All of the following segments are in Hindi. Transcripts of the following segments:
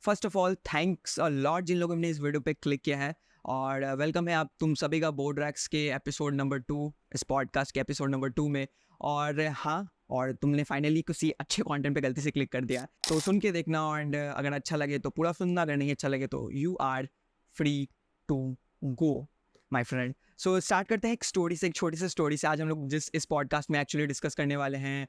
First of all thanks a lot जिन लोगों ने इस वीडियो पे क्लिक किया है और वेलकम है आप तुम सभी का बोर्ड रैक्स के एपिसोड नंबर 2, इस पॉडकास्ट के एपिसोड नंबर 2 में। और हाँ, और तुमने फाइनली किसी अच्छे कंटेंट पे गलती से क्लिक कर दिया, तो सुन के देखना। एंड अगर अच्छा लगे तो पूरा सुनना, अगर नहीं अच्छा लगे तो you are free to go my friend. So start करते हैं एक स्टोरी से, एक छोटी सी स्टोरी से। आज हम लोग जिस इस पॉडकास्ट में एक्चुअली डिस्कस करने वाले हैं,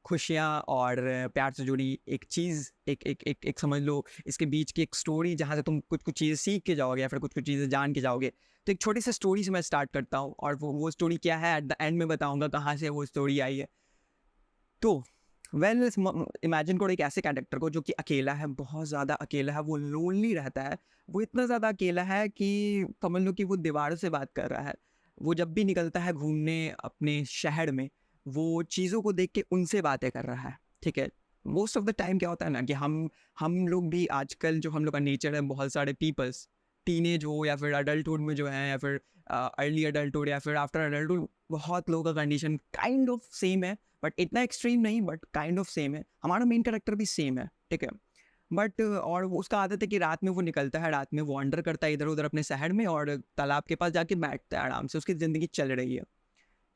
खुशियाँ और प्यार से जुड़ी एक चीज़, एक समझ लो इसके बीच की एक स्टोरी, जहाँ से तुम कुछ कुछ चीज़ें सीख के जाओगे या फिर कुछ कुछ चीज़ें जान के जाओगे। तो एक छोटी सी स्टोरी से मैं स्टार्ट करता हूँ और वो स्टोरी क्या है एट द एंड में बताऊँगा कहाँ से वो स्टोरी आई है। तो वेल, इमेजिन करो एक ऐसे कैरेक्टर को जो कि अकेला है, बहुत ज़्यादा अकेला है, वो लोनली रहता है। वो इतना ज़्यादा अकेला है कि समझ लो कि वो दीवारों से बात कर रहा है। वो जब भी निकलता है घूमने अपने शहर में, वो चीज़ों को देख के उनसे बातें कर रहा है, ठीक है। मोस्ट ऑफ द टाइम क्या होता है ना कि हम लोग भी आजकल, जो हम लोग का नेचर है, बहुत सारे पीपल्स टीनेज हो या फिर अडल्टहुड में जो है, या फिर अर्ली अडल्टहुड या फिर आफ्टर अडल्टहुड, बहुत लोगों का कंडीशन काइंड ऑफ सेम है, बट इतना एक्सट्रीम नहीं, बट काइंड ऑफ सेम है। हमारा मेन कैरेक्टर भी सेम है, ठीक है। बट और उसका आदत है कि रात में वो निकलता है, रात में वो वॉन्डर करता है इधर उधर अपने शहर में और तालाब के पास जाके बैठता है आराम से, उसकी ज़िंदगी चल रही है।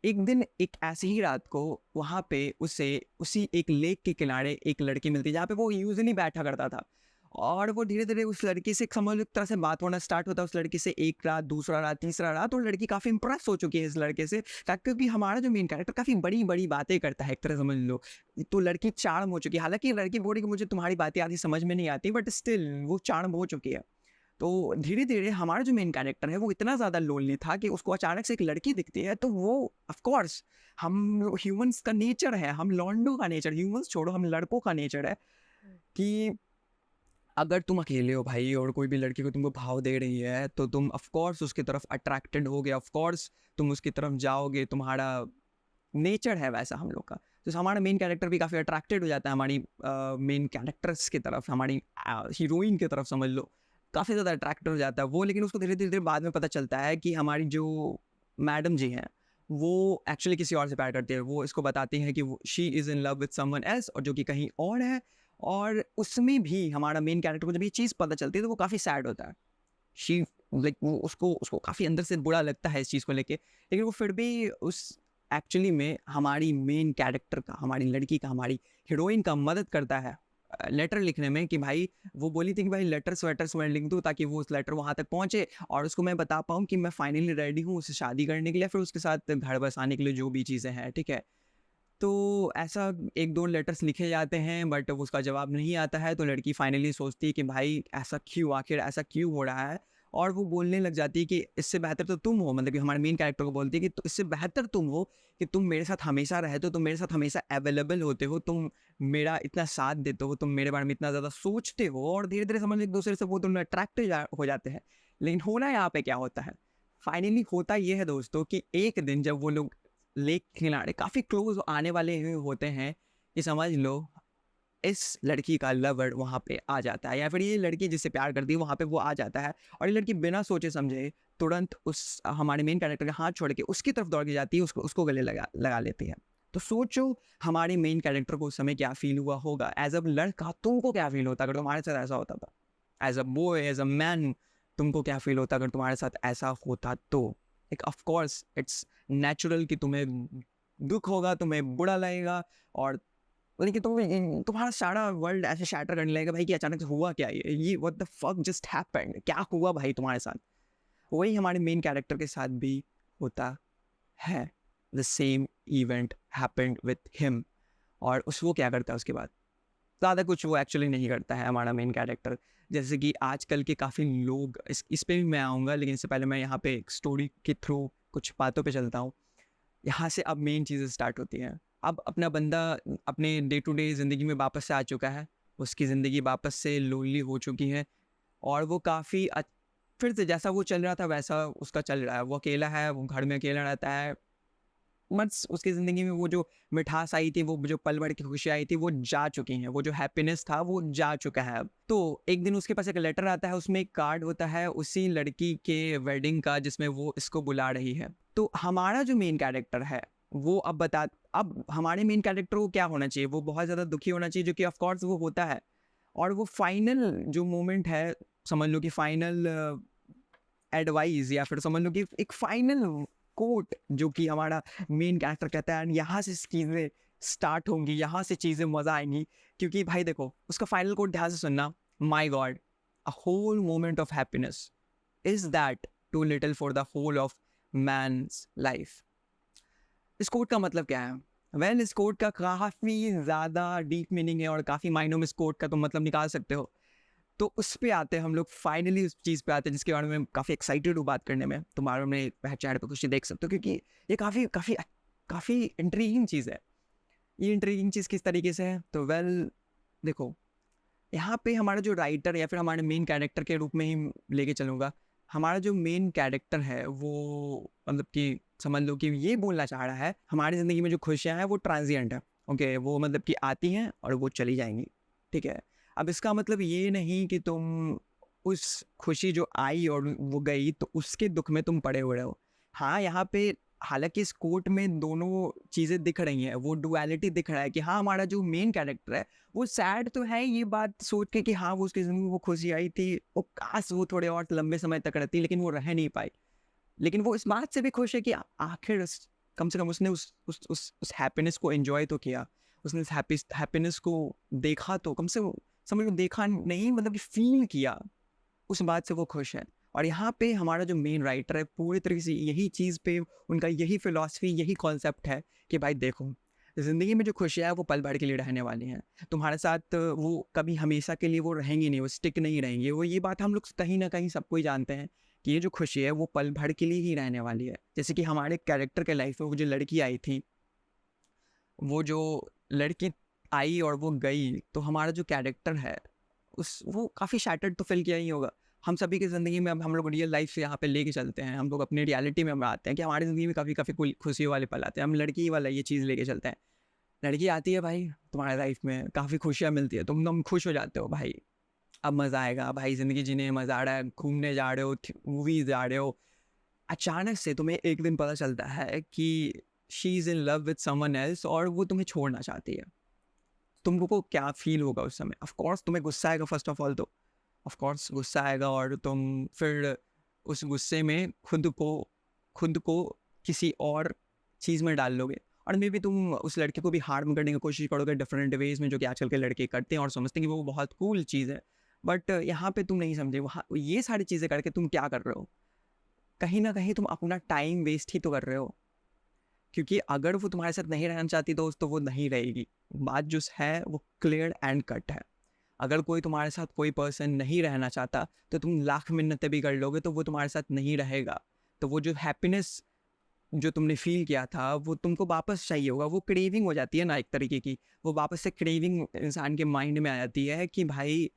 एक दिन एक ऐसी ही रात को वहाँ पे उसे उसी एक लेक के किनारे एक लड़की मिलती है, जहाँ पे वो यूजुअली बैठा करता था। और वो धीरे धीरे उस लड़की से समझ लो एक तरह से बात होना स्टार्ट होता है। उस लड़की से एक रात, दूसरा रात, तीसरा रात, और लड़की काफ़ी इंप्रेस हो चुकी है इस लड़के से, क्योंकि हमारा जो मेन कैरेक्टर काफ़ी बड़ी बड़ी बातें करता है, एक तरह समझ लो। तो लड़की चार्म हो चुकी है, हालांकि लड़की बोल रही कि मुझे तुम्हारी बातें आधी समझ में नहीं आती, बट स्टिल वो चार्म हो चुकी है। तो धीरे-धीरे हमारा जो मेन कैरेक्टर है वो इतना ज़्यादा लोनली था कि उसको अचानक से एक लड़की दिखती है, तो वो ऑफ कोर्स, हम ह्यूमंस का नेचर है, हम लौंडों का नेचर, ह्यूमंस छोड़ो, हम लड़कों का नेचर है कि अगर तुम अकेले हो भाई और कोई भी लड़की को तुमको भाव दे रही है, तो तुम ऑफ कोर्स उसकी तरफ अट्रैक्टेड होगे, ऑफ कोर्स तुम उसकी तरफ जाओगे, तुम्हारा नेचर है वैसा हम लोग का। तो हमारा मेन कैरेक्टर भी काफ़ी अट्रैक्टेड हो जाता है हमारी मेन कैरेक्टर्स की तरफ, हमारी हीरोइन की तरफ समझ लो, काफ़ी ज़्यादा अट्रैक्टेड हो जाता है वो। लेकिन उसको धीरे धीरे बाद में पता चलता है कि हमारी जो मैडम जी हैं, वो एक्चुअली किसी और से प्यार करती है। वो इसको बताती हैं कि she is in love with someone else, और जो कि कहीं और है। और उसमें भी हमारा मेन कैरेक्टर को जब ये चीज़ पता चलती है तो वो काफ़ी सैड होता है। शी लाइक वो उसको उसको काफ़ी अंदर से बुरा लगता है इस चीज़ को लेके, लेकिन वो फिर भी उस एक्चुअली में हमारी मेन कैरेक्टर का, हमारी लड़की का, हमारी हीरोइन का मदद करता है लेटर लिखने में। कि भाई, वो बोली थी कि भाई लेटर्स मैं लिख दूँ ताकि वो उस लेटर वहाँ तक पहुँचे और उसको मैं बता पाऊँ कि मैं फाइनली रेडी हूँ उससे शादी करने के लिए, फिर उसके साथ घर बसाने के लिए, जो भी चीज़ें हैं, ठीक है। तो ऐसा 1-2 लेटर्स लिखे जाते हैं, बट उसका जवाब नहीं आता है। तो लड़की फाइनली सोचती है कि भाई ऐसा क्यों, आखिर ऐसा क्यों हो रहा है? और वो बोलने लग जाती है कि इससे बेहतर तो तुम हो, मतलब कि हमारे मेन कैरेक्टर को बोलती है कि इससे बेहतर तुम हो, कि तुम मेरे साथ हमेशा रहते हो, तुम मेरे साथ हमेशा अवेलेबल होते हो, तुम मेरा इतना साथ देते हो, तुम मेरे बारे में इतना ज़्यादा सोचते हो। और धीरे-धीरे समझ लो एक-दूसरे से वो दोनों अट्रैक्ट हो जाते हैं। लेकिन होना यहाँ पे क्या होता है? फाइनली होता ये है दोस्तों कि एक दिन जब वो लोग लेक के किनारे काफ़ी क्लोज आने वाले हुए होते हैं, कि समझ लो इस लड़की का लवर वहाँ पे आ जाता है, या फिर ये लड़की जिससे प्यार करती है वहाँ पे वो आ जाता है। और ये लड़की बिना सोचे समझे तुरंत उस हमारे मेन कैरेक्टर का हाथ छोड़ के उसकी तरफ दौड़ के जाती है, उसको उसको गले लगा लगा लेती है। तो सोचो हमारे मेन कैरेक्टर को उस समय क्या फील हुआ होगा। एज अ लड़का तुमको क्या फील होता अगर तुम्हारे साथ ऐसा होता था? As a boy, as a man, तुमको क्या फील होता अगर तुम्हारे साथ ऐसा होता? तो एक ऑफ कोर्स इट्स नेचुरल कि तुम्हें दुख होगा, तुम्हें बुरा लगेगा, और लेकिन तुम्हारा सारा वर्ल्ड ऐसे शैटर करने लगेगा भाई कि अचानक से हुआ क्या, ये what the fuck just happened, क्या हुआ भाई तुम्हारे साथ? वही हमारे मेन कैरेक्टर के साथ भी होता है। The same event happened with him. और उस वो क्या करता है उसके बाद? ज़्यादा कुछ वो एक्चुअली नहीं करता है हमारा मेन कैरेक्टर। जैसे कि आजकल के काफ़ी लोग, इस पे भी मैं आऊँगा, लेकिन इससे पहले मैं यहाँ पे एक स्टोरी के थ्रू कुछ बातों पे चलता हूँ। यहाँ से अब मेन चीज़ें स्टार्ट होती हैं। अब अपना बंदा अपने डे टू डे ज़िंदगी में वापस से आ चुका है। उसकी ज़िंदगी वापस से लोनली हो चुकी है, और वो काफ़ी फिर से जैसा वो चल रहा था वैसा उसका चल रहा है। वो अकेला है, वो घर में अकेला रहता है। बस उसकी ज़िंदगी में वो जो मिठास आई थी, वो जो पल भर की खुशी आई थी, वो जा चुकी हैं। वो जो हैप्पीनेस था, वो जा चुका है अब। तो एक दिन उसके पास एक लेटर आता है, उसमें एक कार्ड होता है उसी लड़की के वेडिंग का, जिसमें वो इसको बुला रही है। तो हमारा जो मेन कैरेक्टर है, वो अब हमारे मेन कैरेक्टर को क्या होना चाहिए? वो बहुत ज़्यादा दुखी होना चाहिए, जो कि ऑफ कोर्स वो होता है। और वो फाइनल जो मोमेंट है, समझ लो कि फाइनल एडवाइस या फिर समझ लो कि एक फाइनल कोट जो कि हमारा मेन कैरेक्टर कहता है, यहाँ से चीज़ें स्टार्ट होंगी, यहाँ से चीज़ें मज़ा आएंगी। क्योंकि भाई देखो उसका फाइनल कोट ध्यान से सुनना, my God, a whole moment of happiness is that too little for the whole of man's life. इस कोट का मतलब क्या है? वेल, इस कोट का काफ़ी ज़्यादा डीप मीनिंग है और काफ़ी मायनों में इस कोट का तुम मतलब निकाल सकते हो। तो उस पे आते हैं हम लोग, फाइनली उस चीज़ पे आते हैं जिसके बारे में काफ़ी एक्साइटेड हूँ बात करने में। तुम्हारे में चैट पे खुशी देख सकते हो क्योंकि ये काफ़ी काफ़ी काफ़ी इंट्रीगिंग चीज़ है। ये इंट्रीगिंग चीज़ किस तरीके से है? तो वेल देखो, यहाँ पे हमारा जो राइटर या फिर हमारे मेन कैरेक्टर के रूप में ही लेके चलूँगा। हमारा जो मेन कैरेक्टर है वो मतलब कि समझ लो कि ये बोलना चाह रहा है हमारी ज़िंदगी में जो खुशियाँ हैं वो ट्रांजिएंट है। ओके, वो मतलब कि आती हैं और वो चली जाएंगी, ठीक है। अब इसका मतलब ये नहीं कि तुम उस खुशी जो आई और वो गई तो उसके दुख में तुम पड़े हुए रहो। हाँ, यहाँ पे हालांकि इस कोट में दोनों चीज़ें दिख रही हैं, वो डुअलिटी दिख रहा है कि हाँ हमारा जो मेन कैरेक्टर है वो सैड तो है ये बात सोच के कि हाँ वो उसकी ज़िंदगी में वो खुशी आई थी, वो काश वो थोड़े और लंबे समय तक रहती, लेकिन वो रह नहीं पाई। लेकिन वो इस बात से भी खुश है कि आखिर कम से कम उसने उस हैप्पीनेस को एंजॉय तो किया, उसने उस हैप्पीनेस को देखा, तो कम से कम समझ लो देखा नहीं मतलब कि फील किया, उस बात से वो खुश है। और यहाँ पे हमारा जो मेन राइटर है पूरी तरीके से यही चीज़ पे उनका यही फिलॉसफी यही कॉन्सेप्ट है कि भाई देखो ज़िंदगी में जो खुशियाँ है वो पल भर के लिए रहने वाली हैं। तुम्हारे साथ वो कभी हमेशा के लिए वो रहेंगी नहीं, वो स्टिक नहीं रहेंगी। वो ये बात हम लोग कहीं ना कहीं सबको ही जानते हैं कि ये जो खुशी है वो पल भर के लिए ही रहने वाली है। जैसे कि हमारे कैरेक्टर के लाइफ में वो जो लड़की आई थी, वो जो लड़की आई और वो गई, तो हमारा जो कैरेक्टर है उस वो काफ़ी शैटर्ड तो फील किया ही होगा। हम सभी की ज़िंदगी में अब हम लोग रियल लाइफ से यहाँ पे लेके चलते हैं, हम लोग अपनी रियलिटी में हम आते हैं कि हमारी ज़िंदगी में काफ़ी काफ़ी कोई खुशियों वाले पल आते हैं, हम लड़की वाला ये चीज़ लेके चलते हैं। लड़की आती है भाई तुम्हारे लाइफ में, काफ़ी खुशियाँ मिलती है, तुम खुश हो जाते हो भाई, अब मज़ा आएगा भाई, ज़िंदगी जीने में मज़ा आ रहा है, घूमने जा रहे हो, मूवीज़ जा रहे हो। अचानक से तुम्हें एक दिन पता चलता है कि she is in love with someone else और वो तुम्हें छोड़ना चाहती है। तुमको क्या फ़ील होगा उस समय? ऑफ़ कोर्स तुम्हें गुस्सा आएगा, फर्स्ट ऑफ ऑल तो ऑफ़ कोर्स गुस्सा आएगा और तुम फिर उस गुस्से में खुद को किसी और चीज़ में डाल लोगे और मे बी तुम उस लड़के को भी हार्म करने की कोशिश करोगे डिफरेंट वेज़ में, जो कि आजकल के लड़के करते हैं और समझते हैं कि वो बहुत कूल चीज़ है। बट यहाँ पे तुम नहीं समझे, वहाँ ये सारी चीज़ें करके तुम क्या कर रहे हो? कहीं न कहीं तुम अपना टाइम वेस्ट ही तो कर रहे हो। क्योंकि अगर वो तुम्हारे साथ नहीं रहना चाहती दोस्त तो वो नहीं रहेगी। बात जो है वो क्लियर एंड कट है। अगर कोई तुम्हारे साथ कोई पर्सन नहीं रहना चाहता तो तुम लाख मिन्नतें भी कर लोगे तो वो तुम्हारे साथ नहीं रहेगा। तो वो जो हैप्पीनेस जो तुमने फ़ील किया था वो तुमको वापस चाहिए होगा, वो क्रेविंग हो जाती है ना एक तरीके की। वो वापस से क्रेविंग इंसान के माइंड में आ जाती है कि भाई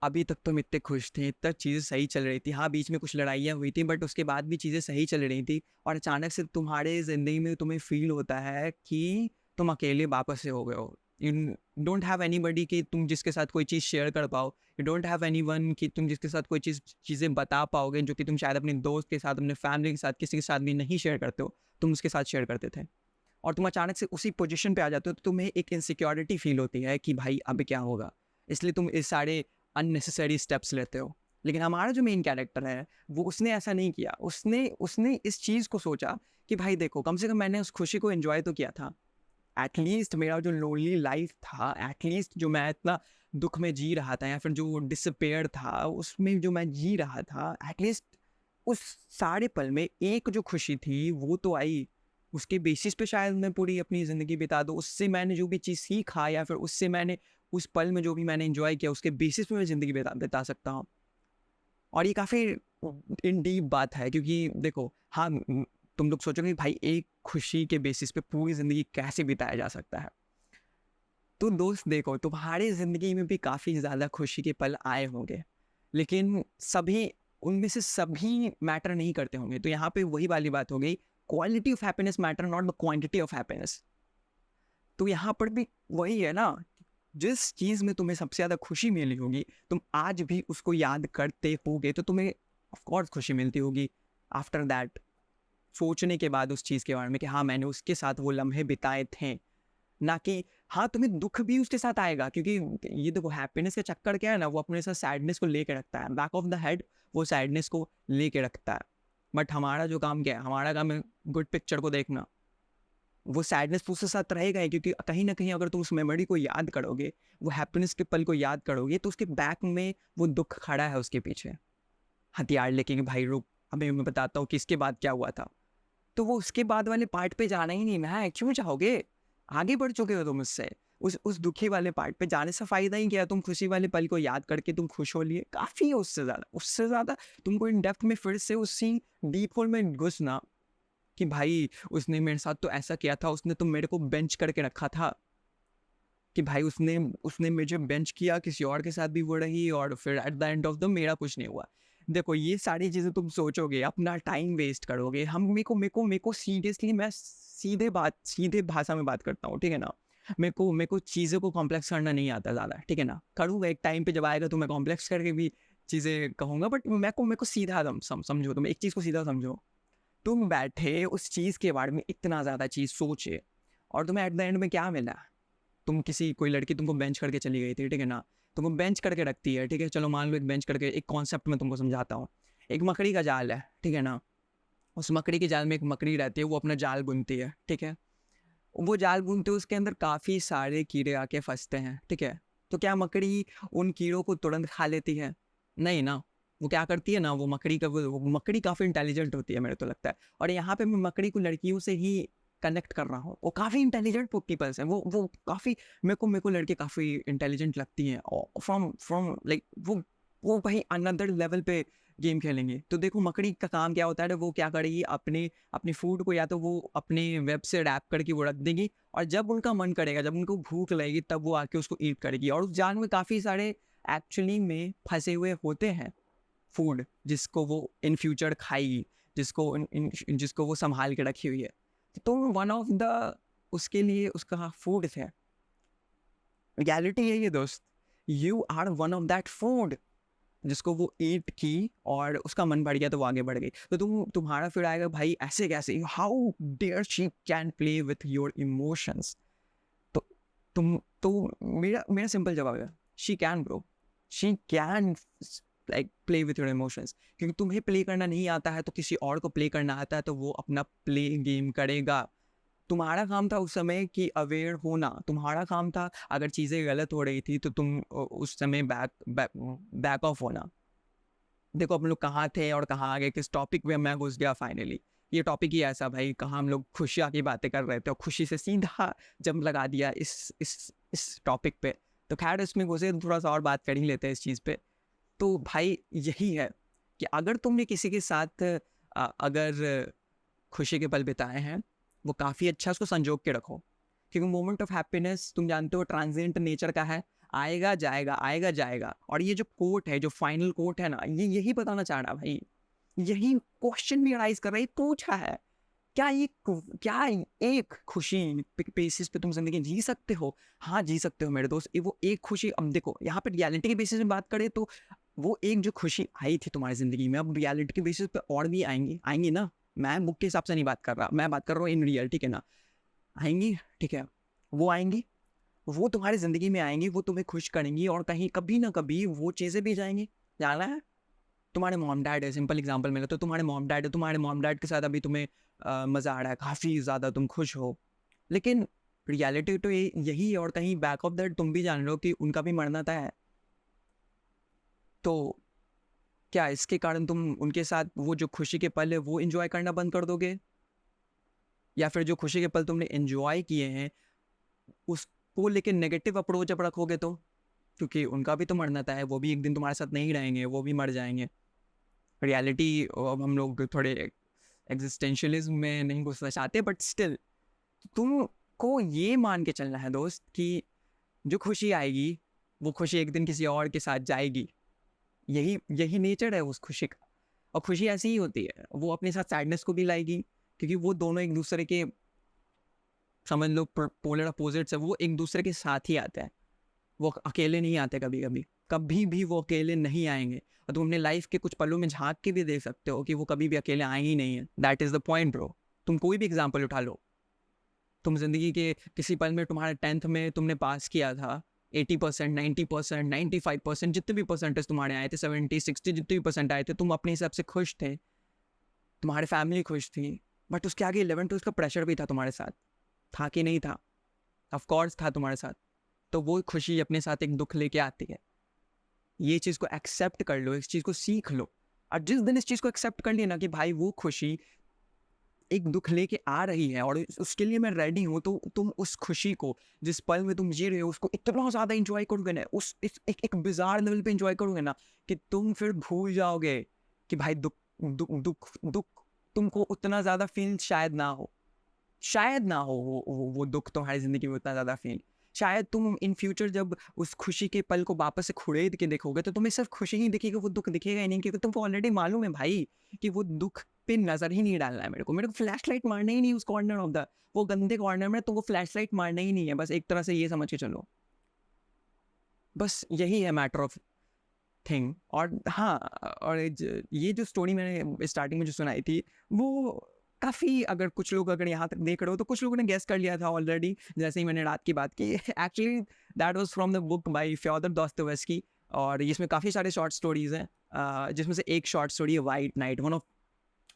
अभी तक तुम इतने खुश थे, इतना चीज़ें सही चल रही थी। हाँ, बीच में कुछ लड़ाइयाँ हुई थी बट उसके बाद भी चीज़ें सही चल रही थी और अचानक से तुम्हारे ज़िंदगी में तुम्हें फ़ील होता है कि तुम अकेले वापस से हो गए हो। यू डोंट हैव एनीबॉडी कि तुम जिसके साथ कोई चीज़ शेयर कर पाओ। यू डोंट हैव एनीवन कि तुम जिसके साथ कोई चीज़ें बता पाओगे जो कि तुम शायद अपने दोस्त के साथ, अपने फैमिली के साथ, किसी के साथ भी नहीं शेयर करते हो, तुम उसके साथ शेयर करते थे। और तुम अचानक से उसी पोज़ीशन पे आ जाते हो तो तुम्हें एक इनसिक्योरिटी फ़ील होती है कि भाई अब क्या होगा? इसलिए तुम इस सारे अननेसेसरी स्टेप्स लेते हो। लेकिन हमारा जो मेन कैरेक्टर है वो उसने ऐसा नहीं किया। उसने उसने इस चीज़ को सोचा कि भाई देखो कम से कम मैंने उस खुशी को एन्जॉय तो किया था। एटलीस्ट मेरा जो लोनली लाइफ़ था, एटलीस्ट जो मैं इतना दुःख में जी रहा था या फिर जो डिसअपियर था उसमें जो मैं जी रहा था, एटलीस्ट उस सारे पल में एक जो खुशी थी वो तो आई। उसके बेसिस पे शायद मैं पूरी अपनी ज़िंदगी बिता दूँ। उससे मैंने जो भी चीज़ सीखा या फिर उससे मैंने उस पल में जो भी मैंने एन्जॉय किया उसके बेसिस पे मैं ज़िंदगी बिता बिता सकता हूँ। और ये काफ़ी इन डीप बात है क्योंकि देखो हाँ, तुम लोग सोचोगे भाई एक खुशी के बेसिस पे पूरी ज़िंदगी कैसे बिताया जा सकता है? तो दोस्त देखो तुम्हारी ज़िंदगी में भी काफ़ी ज़्यादा खुशी के पल आए होंगे, लेकिन सभी उनमें से सभी मैटर नहीं करते होंगे। तो यहाँ पे वही वाली बात हो गई, quality of happiness matter not the quantity of happiness. तो यहाँ पर भी वही है ना, जिस चीज़ में तुम्हें सबसे ज़्यादा खुशी मिली होगी, तुम आज भी उसको याद करते होगे तो तुम्हें ऑफ कोर्स खुशी मिलती होगी आफ्टर दैट, सोचने के बाद उस चीज़ के बारे में कि हाँ, मैंने उसके साथ वो लम्हे बिताए थे। ना कि हाँ, तुम्हें दुःख भी उसके साथ आएगा, क्योंकि ये देखो हैप्पीनेस का चक्कर क्या है ना, वो अपने साथ सैडनेस को लेके रखता है, बैक ऑफ द हेड वो सैडनेस को लेके रखता है। बट हमारा जो काम क्या है, हमारा काम है गुड पिक्चर को देखना। वो सैडनेस तो उसके साथ रहेगा ही, क्योंकि कहीं न कहीं अगर तुम उस मेमोरी को याद करोगे, वो हैप्पीनेस के पल को याद करोगे, तो उसके बैक में वो दुःख खड़ा है उसके पीछे, हथियार लेके कि भाई रुक, अभी मैं बताता हूँ कि इसके बाद क्या हुआ था। तो वो उसके बाद वाले पार्ट पे जाना ही नहीं है, क्यों चाहोगे? आगे बढ़ चुके हो तुम उससे। उस दुखी वाले पार्ट पे जाने से फ़ायदा ही क्या है? तुम खुशी वाले पल को याद करके तुम खुश हो लिए, काफ़ी है उससे ज़्यादा। उससे ज़्यादा तुमको इन डेप्थ में फिर से उसी डीप होल में घुसना कि भाई उसने मेरे साथ तो ऐसा किया था, उसने तो मेरे को बेंच करके रखा था, कि भाई उसने उसने मुझे बेंच किया, किसी और के साथ भी वो रही और फिर at the end of the मेरा कुछ नहीं हुआ। देखो ये सारी चीज़ें तुम सोचोगे, अपना टाइम वेस्ट करोगे। हम मेरे को सीरियसली मैं सीधे भाषा में बात करता हूँ, ठीक है ना? मेरे को चीज़ों को कॉम्प्लेक्स करना नहीं आता ज़्यादा, ठीक है ना? करूँगा एक टाइम पे, जब आएगा तो मैं कॉम्प्लेक्स करके भी चीज़ें कहूँगा, बट मेरे को सीधा समझो, तुम एक चीज़ को सीधा समझो। तुम बैठे उस चीज़ के बारे में इतना ज़्यादा चीज़ सोचे, और तुम्हें एट द एंड में क्या मिला? तुम किसी कोई लड़की तुमको बेंच करके चली गई थी, ठीक है ना? तुमको बेंच करके रखती है, ठीक है? चलो मान लो एक बेंच करके, एक कॉन्सेप्ट मैं तुमको समझाता हूँ। एक मकड़ी का जाल है, ठीक है ना? उस मकड़ी के जाल में एक मकड़ी रहती है, वो अपना जाल बुनती है, ठीक है? वो जाल बुनते, उसके अंदर काफ़ी सारे कीड़े आके फँसते हैं, ठीक है? तो क्या मकड़ी उन कीड़ों को तुरंत खा लेती है? नहीं ना। वो क्या करती है ना, वो मकड़ी काफ़ी इंटेलिजेंट होती है, मेरे को लगता है। और यहाँ पे मैं मकड़ी को लड़कियों से ही कनेक्ट कर रहा हूँ। वो काफ़ी इंटेलिजेंट पीपल्स हैं। वो काफ़ी, मेरे को लड़के काफ़ी इंटेलिजेंट लगती हैं, फ्रॉम फ्रॉम लाइक वो भाई अनदर लेवल पे गेम खेलेंगे। तो देखो मकड़ी का काम क्या होता है, वो क्या करेगी, अपने अपनी फूड को या तो वो अपने वेब से रैप करके वो रख देगी, और जब उनका मन करेगा, जब उनको भूख लगेगी, तब वो आके उसको ईट करेगी। और उस जाल में काफ़ी सारे एक्चुअली में फंसे हुए होते हैं फूड, जिसको वो इन फ्यूचर खाएगी, जिसको वो संभाल के रखी हुई है। तो वन ऑफ द उसके लिए उसका फूड है। रियलिटी यही है दोस्त, you are one of that food, जिसको वो ईट की और उसका मन बढ़ गया तो वो आगे बढ़ गई। तो तुम्हारा फिर आएगा भाई ऐसे कैसे, how dare she can play with your emotions. तो तो मेरा मेरा सिंपल जवाब है, she can bro, she can like play with your emotions. क्योंकि तुम्हें प्ले करना नहीं आता है तो किसी और को प्ले करना आता है, तो वो अपना प्ले गेम करेगा। तुम्हारा काम था उस समय कि अवेयर होना, तुम्हारा काम था अगर चीज़ें गलत हो रही थी तो तुम उस समय बैक ऑफ होना। देखो हम लोग कहाँ थे और कहाँ आ गए, किस टॉपिक पे मैं घुस गया फाइनली। ये टॉपिक ही ऐसा भाई, कहाँ हम लोग खुशियाँ की बातें कर रहे थे और खुशी से सीधा जंप लगा दिया इस टॉपिक पे। तो खैर इसमें घुसे तो थोड़ा सा और बात कर ही लेते हैं इस चीज़ पे। तो भाई यही है कि अगर तुमने किसी के साथ अगर खुशी के पल बिताए हैं, वो काफ़ी अच्छा उसको संजोग के रखो, क्योंकि मोमेंट ऑफ हैप्पीनेस तुम जानते हो ट्रांजिएंट नेचर का है, आएगा जाएगा आएगा जाएगा। और ये जो कोट है, जो फाइनल कोट है ना, ये यही बताना चाह रहा भाई, यही क्वेश्चन भी अराइज कर रहा है, पूछा है क्या एक खुशी बेसिस पे तुम जिंदगी जी सकते हो? हाँ जी सकते हो मेरे दोस्त। वो एक खुशी, अब देखो यहाँ पे रियलिटी के बेसिस में बात करें तो वो एक जो खुशी आई थी तुम्हारी जिंदगी में, अब रियलिटी के बेसिस पे और भी आएंगी ना। मैं बुक के हिसाब से नहीं बात कर रहा, मैं बात कर रहा हूँ इन रियल, ठीक है ना? आएंगी, ठीक है, वो आएंगी, वो तुम्हारी ज़िंदगी में आएंगी, वो तुम्हें खुश करेंगी, और कहीं कभी ना कभी वो चीज़ें भी जाएंगी। जाना है, तुम्हारे मॉम डैड है, सिंपल एग्जांपल मिला तो तुम्हारे मॉम डैड है, तुम्हारे मॉम डैड के साथ अभी तुम्हें मज़ा आ रहा है, काफ़ी ज़्यादा तुम खुश हो, लेकिन रियलिटी तो यही है, और कहीं बैक ऑफ दैट तुम भी जान रहे हो कि उनका भी मरना तय है। तो क्या इसके कारण तुम उनके साथ वो जो खुशी के पल है वो इन्जॉय करना बंद कर दोगे? या फिर जो खुशी के पल तुमने एन्जॉय किए हैं उसको लेके नेगेटिव अप्रोच अब रखोगे तो? क्योंकि उनका भी तो मरना तय है, वो भी एक दिन तुम्हारे साथ नहीं रहेंगे, वो भी मर जाएंगे। रियलिटी, अब हम लोग थोड़े एग्जिस्टेंशियलिज्म में नहीं घुसना चाहते, बट स्टिल तुमको ये मान के चलना है दोस्त कि जो खुशी आएगी वो खुशी एक दिन किसी और के साथ जाएगी। यही यही नेचर है उस खुशी का। और खुशी ऐसी ही होती है, वो अपने साथ सैडनेस को भी लाएगी, क्योंकि वो दोनों एक दूसरे के, समझ लो पोलर अपोजिट्स है, वो एक दूसरे के साथ ही आते हैं। वो अकेले नहीं आते, कभी भी वो अकेले नहीं आएंगे। और तुम अपने लाइफ के कुछ पलों में झांक के भी देख सकते हो कि वो कभी भी अकेले आए ही नहीं है। That is the point bro. तुम कोई भी एग्जाम्पल उठा लो, तुम ज़िंदगी के किसी पल में तुम्हारे 10th में तुमने पास किया था, 80%, 90%, 95% जितने भी परसेंटेज तुम्हारे आए थे, 70, 60 जितने भी परसेंट आए थे, तुम अपने हिसाब से खुश थे, तुम्हारी फैमिली खुश थी, बट उसके आगे 11th का प्रेशर भी था तुम्हारे साथ, था कि नहीं था? ऑफ कोर्स था तुम्हारे साथ। तो वो खुशी अपने साथ एक दुख लेके आती है। ये चीज़ को एक्सेप्ट कर लो, इस चीज़ को सीख लो, और जिस दिन इस चीज़ को एक्सेप्ट कर लिया ना कि भाई वो खुशी एक दुख लेके आ रही है और उसके लिए मैं रेडी हूँ, तो तुम उस खुशी को, जिस पल में तुम जी रहे हो, उसको इतना ज़्यादा इंजॉय करोगे ना, उस एक बिजार लेवल पे इंजॉय करोगे ना कि तुम फिर भूल जाओगे कि भाई दुख दुख दुख दुख तुमको उतना ज़्यादा फील शायद ना हो वो दुख तुम्हारी ज़िंदगी में उतना ज़्यादा फील। शायद तुम इन फ्यूचर जब उस खुशी के पल को वापस से खुड़ेद के देखोगे तो तुम्हें सिर्फ खुशी ही दिखेगी, वो दुख दिखेगा ही नहीं, क्योंकि तुमको ऑलरेडी मालूम है भाई कि वो दुख पे नज़र ही नहीं डालना है मेरे को फ्लैश लाइट मारना ही नहीं उस कॉर्नर ऑफ द, वो गंदे कॉर्नर में तुमको फ्लैश लाइट मारना ही नहीं है, बस एक तरह से ये समझ के चलो। बस यही है मैटर ऑफ थिंग। और हाँ, और ये जो स्टोरी मैंने स्टार्टिंग में जो सुनाई थी, वो काफ़ी, अगर कुछ लोग अगर यहाँ तक देख रहे हो तो कुछ लोगों ने गेस कर लिया था ऑलरेडी, जैसे ही मैंने रात की बात की। Actually that was from the book by Fyodor Dostoevsky, और इसमें काफ़ी सारे शॉर्ट स्टोरीज हैं, जिसमें से एक शॉर्ट स्टोरी है white night, one of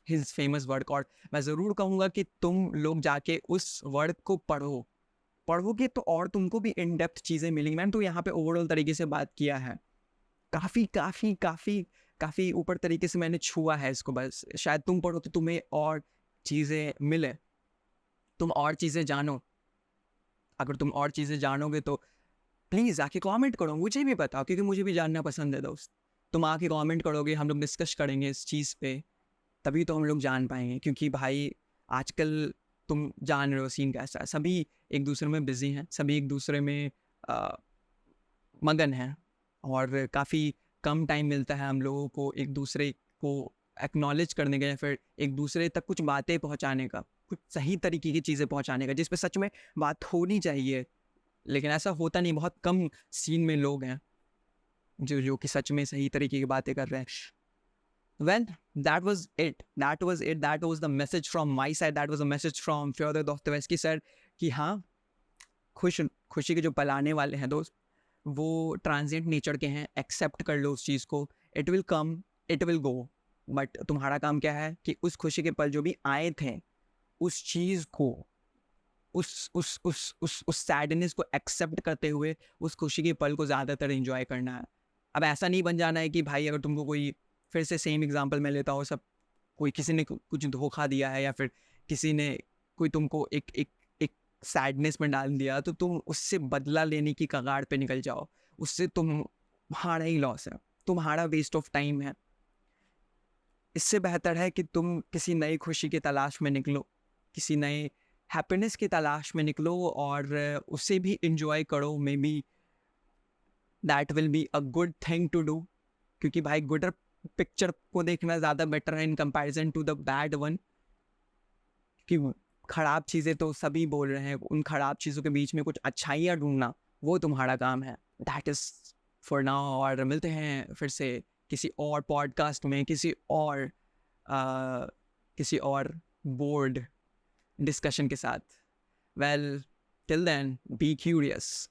his famous work. और मैं ज़रूर कहूँगा कि तुम लोग जाके उस वर्क को पढ़ोगे तो और तुमको भी इन डेप्थ चीज़ें मिलेंगी। मैंने तो यहाँ पे ओवरऑल तरीके से बात किया है, काफ़ी काफ़ी काफ़ी काफ़ी ऊपर तरीके से मैंने छुआ है इसको, बस शायद तुम पढ़ो तो तुम्हें और चीज़ें मिले, तुम और चीज़ें जानो। अगर तुम और चीज़ें जानोगे तो प्लीज़ आके कमेंट करो, मुझे भी बताओ, क्योंकि मुझे भी जानना पसंद है दोस्त। तुम आके कमेंट करोगे, हम लोग डिस्कस करेंगे इस चीज़ पे, तभी तो हम लोग जान पाएंगे। क्योंकि भाई आजकल तुम जान रहे हो सीन कैसा है, सभी एक दूसरे में बिजी हैं, सभी एक दूसरे में मगन हैं, और काफ़ी कम टाइम मिलता है हम लोगों को एक दूसरे को एक्नॉलेज करने का, या फिर एक दूसरे तक कुछ बातें पहुंचाने का, कुछ सही तरीके की चीज़ें पहुंचाने का, जिस पे सच में बात होनी चाहिए, लेकिन ऐसा होता नहीं। बहुत कम सीन में लोग हैं जो कि सच में सही तरीके की बातें कर रहे हैं। Well, that was the message from my side, that was a message from Fyodor Dostoevsky sir, कि हाँ, खुशी के जो पल आने वाले हैं दोस्त, वो ट्रांजिएंट नेचर के हैं, एक्सेप्ट कर लो उस चीज़ को, it will come, it will go, but तुम्हारा काम क्या है कि उस खुशी के पल जो भी आए थे, उस चीज़ को, उस सैडनेस को एक्सेप्ट करते हुए उस खुशी के पल को ज़्यादातर एंजॉय करना है। अब ऐसा नहीं बन जाना है कि भाई अगर तुमको कोई, फिर से सेम एग्जांपल मैं लेता हूँ, सब कोई किसी ने कुछ धोखा दिया है, या फिर किसी ने कोई तुमको एक एक एक सैडनेस में डाल दिया, तो तुम उससे बदला लेने की कगार पे निकल जाओ, उससे तुम्हारा ही लॉस है, तुम्हारा वेस्ट ऑफ टाइम है। इससे बेहतर है कि तुम किसी नई खुशी की तलाश में निकलो, किसी नए हैप्पीनेस की तलाश में निकलो, और उसे भी इंजॉय करो। Maybe that will be a good thing to do, क्योंकि भाई गुडर पिक्चर को देखना ज़्यादा बेटर है in comparison to the bad one. कि खराब चीज़ें तो सभी बोल रहे हैं, उन खराब चीज़ों के बीच में कुछ अच्छाइयाँ ढूंढना, वो तुम्हारा काम है। दैट इज़ फॉर नाउ, और मिलते हैं फिर से किसी और पॉडकास्ट में, किसी और बोर्ड डिस्कशन के साथ। Well, till then, be curious.